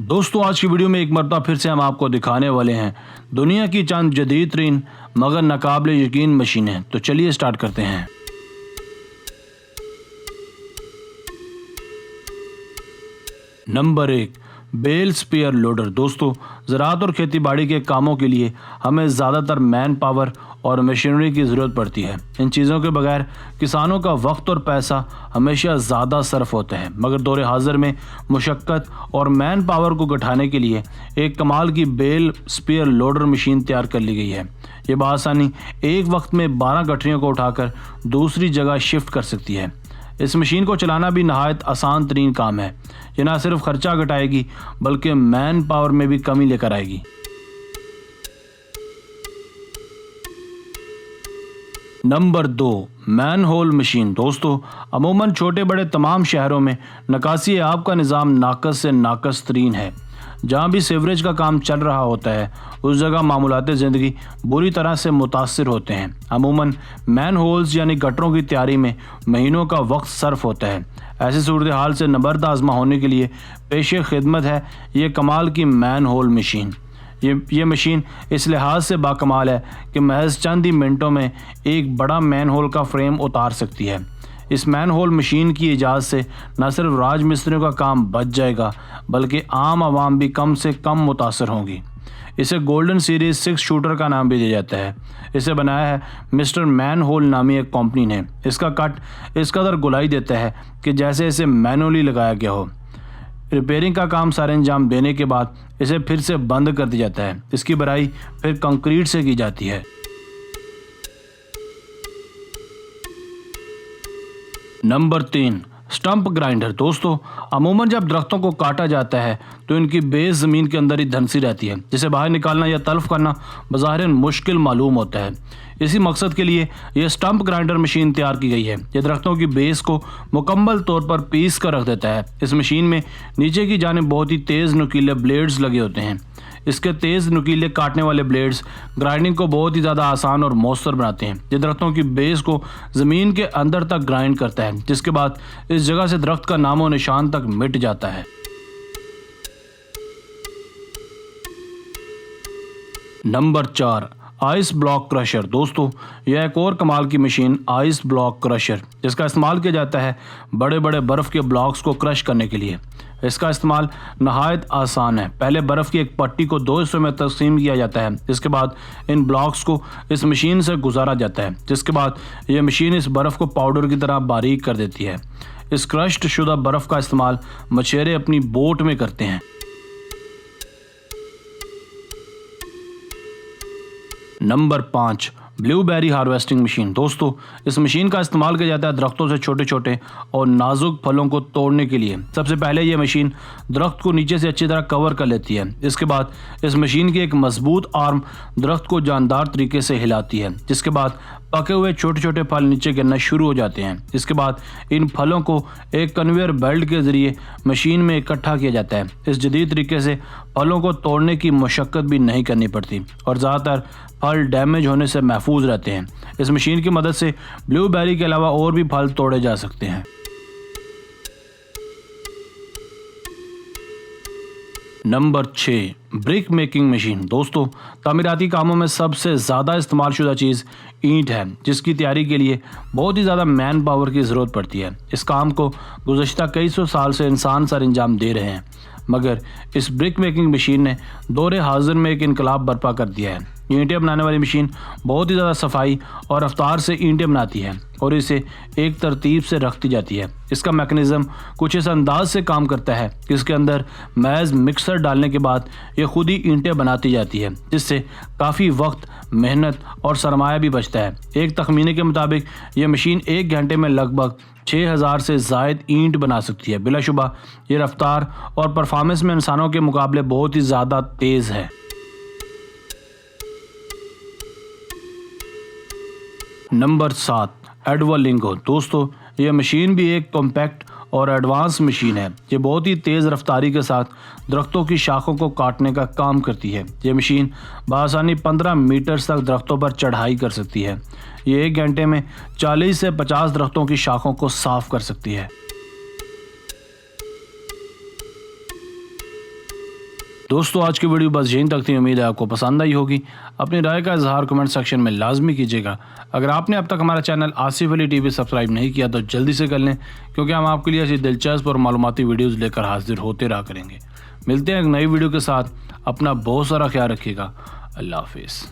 दोस्तों आज की वीडियो में एक मरतबा फिर से हम आपको दिखाने वाले हैं दुनिया की चंद जदीद तरीन मगर नाकाबिले यकीन मशीनें। तो चलिए स्टार्ट करते हैं। Number 1, bale spear loader. दोस्तों ज़राअत और खेती बाड़ी के कामों के लिए हमें ज़्यादातर मैन पावर और मशीनरी की ज़रूरत पड़ती है। इन चीज़ों के बगैर किसानों का वक्त और पैसा हमेशा ज़्यादा सर्फ होता है, मगर दौर हाज़िर में मुशक्क़त और मैन पावर को घटाने के लिए एक कमाल की बेल स्पेयर लोडर मशीन तैयार कर ली गई है। ये बआसानी एक वक्त में 12 गठरियों को उठाकर दूसरी जगह शिफ्ट कर सकती है। इस मशीन को चलाना भी नहायत आसान तरीन काम है। ये न सिर्फ खर्चा घटाएगी बल्कि मैन पावर में भी कमी लेकर आएगी। Number 2, manhole machine. दोस्तों अमूमन छोटे बड़े तमाम शहरों में निकासी आब का निज़ाम नाकस से नाकस तरीन है। जहाँ भी सीवरेज का काम चल रहा होता है उस जगह मामूलात ज़िंदगी बुरी तरह से मुतासिर होते हैं। अमूमन मैन होल्स यानी गटरों की तैयारी में महीनों का वक्त सर्फ होता है। ऐसी सूरत हाल से नबर्द आज़मा होने के लिए पेश खिदमत है ये कमाल की मैन होल मशीन। ये मशीन इस लिहाज से बाकमाल है कि महज चंद ही मिनटों में एक बड़ा मैन होल का फ्रेम उतार सकती है। इस मैन होल मशीन की इजाज़त से न सिर्फ राज मिस्त्रियों का काम बच जाएगा बल्कि आम आवाम भी कम से कम मुतासर होंगी। इसे गोल्डन सीरीज 6 शूटर का नाम भी दिया जाता है। इसे बनाया है मिस्टर मैन होल नामी एक कंपनी ने। इसका कट इस कदर गुलाई देता है कि जैसे इसे मैनुअली लगाया गया हो। रिपेयरिंग का काम सारे अंजाम देने के बाद इसे फिर से बंद कर दिया जाता है। इसकी भराई फिर कंक्रीट से की जाती है। Number 3, stump grinder. दोस्तों अमूमन जब दरख्तों को काटा जाता है तो इनकी बेस ज़मीन के अंदर ही धंसी रहती है, जिसे बाहर निकालना या तल्फ करना बज़ाहिर मुश्किल मालूम होता है। इसी मकसद के लिए यह स्टंप ग्राइंडर मशीन तैयार की गई है। यह दरख्तों की बेस को मुकम्मल तौर पर पीस कर रख देता है। इस मशीन में नीचे की जानिब बहुत ही तेज़ नुकीले ब्लेड्स लगे होते हैं। इसके तेज़ नुकीले काटने वाले ब्लेड्स ग्राइंडिंग को बहुत ही ज़्यादा आसान और मौसर बनाते हैं। ये दरख्तों की बेस को ज़मीन के अंदर तक ग्राइंड करता है, जिसके बाद इस जगह से दरख्त का नामो निशान तक मिट जाता है। Number 4, ice block crusher. दोस्तों यह एक और कमाल की मशीन आइस ब्लॉक क्रशर, जिसका इस्तेमाल किया जाता है बड़े बड़े बर्फ़ के ब्लॉक्स को क्रश करने के लिए। इसका इस्तेमाल नहायत आसान है। पहले बर्फ़ की एक पट्टी को 2 हिस्सों में तकसीम किया जाता है, जिसके बाद इन ब्लॉक्स को इस मशीन से गुजारा जाता है, जिसके बाद यह मशीन इस बर्फ़ को पाउडर की तरह बारीक कर देती है। इस क्रश्ड शुदा बर्फ़ का इस्तेमाल मछेरे अपनी बोट में करते हैं। Number 5, blueberry harvesting machine. दोस्तों इस मशीन का इस्तेमाल किया जाता है दरख्तों से छोटे छोटे और नाजुक फलों को तोड़ने के लिए। सबसे पहले यह मशीन दरख्त को नीचे से अच्छी तरह कवर कर लेती है। इसके बाद इस मशीन की एक मजबूत आर्म दरख्त को जानदार तरीके से हिलाती है, जिसके बाद पके हुए छोटे छोटे फल नीचे गिरना शुरू हो जाते हैं। इसके बाद इन फलों को एक कन्वेयर बेल्ट के ज़रिए मशीन में इकट्ठा किया जाता है। इस जदीद तरीके से फलों को तोड़ने की मशक्क़त भी नहीं करनी पड़ती और ज़्यादातर फल डैमेज होने से महफूज रहते हैं। इस मशीन की मदद से ब्लूबेरी के अलावा और भी फल तोड़े जा सकते हैं। Number 6, brick making machine. दोस्तों तामीराती कामों में सबसे ज़्यादा इस्तेमाल शुदा चीज़ ईंट है, जिसकी तैयारी के लिए बहुत ही ज़्यादा मैन पावर की ज़रूरत पड़ती है। इस काम को गुज़श्ता कई सौ साल से इंसान सर अंजाम दे रहे हैं, मगर इस ब्रिक मेकिंग मशीन ने दौर हाज़िर में एक इनकलाब बर्पा कर दिया है। ईंटें बनाने वाली मशीन बहुत ही ज़्यादा सफाई और रफ्तार से ईंटें बनाती है और इसे एक तरतीब से रखती जाती है। इसका मैकेनिज़्म कुछ इस अंदाज से काम करता है कि इसके अंदर महज मिक्सर डालने के बाद ये खुद ही ईंटें बनाती जाती है, जिससे काफ़ी वक्त, मेहनत और सरमाया भी बचता है। एक तखमीने के मुताबिक ये मशीन 1 घंटे में लगभग 6000 से ज़ायद ईंट बना सकती है। बिलाशुबा ये रफ्तार और परफॉर्मेंस में इंसानों के मुकाबले बहुत ही ज़्यादा तेज़ है। नंबर 7, एडवलिंगो। दोस्तों यह मशीन भी एक कॉम्पैक्ट और एडवांस मशीन है। ये बहुत ही तेज़ रफ्तारी के साथ दरख्तों की शाखों को काटने का काम करती है। ये मशीन बआसानी 15 मीटर तक दरख्तों पर चढ़ाई कर सकती है। ये 1 घंटे में 40 से 50 दरख्तों की शाखों को साफ कर सकती है। दोस्तों आज की वीडियो बस यहीं तक थी। उम्मीद है आपको पसंद आई होगी। अपनी राय का इजहार कमेंट सेक्शन में लाजमी कीजिएगा। अगर आपने अब तक हमारा channel Asif Ali TV subscribe नहीं किया तो जल्दी से कर लें, क्योंकि हम आपके लिए ऐसी दिलचस्प और मालूमाती वीडियोज़ लेकर हाजिर होते रहा करेंगे। मिलते हैं एक नई वीडियो के साथ। अपना बहुत सारा ख्याल रखिएगा। अल्लाह हाफिज़।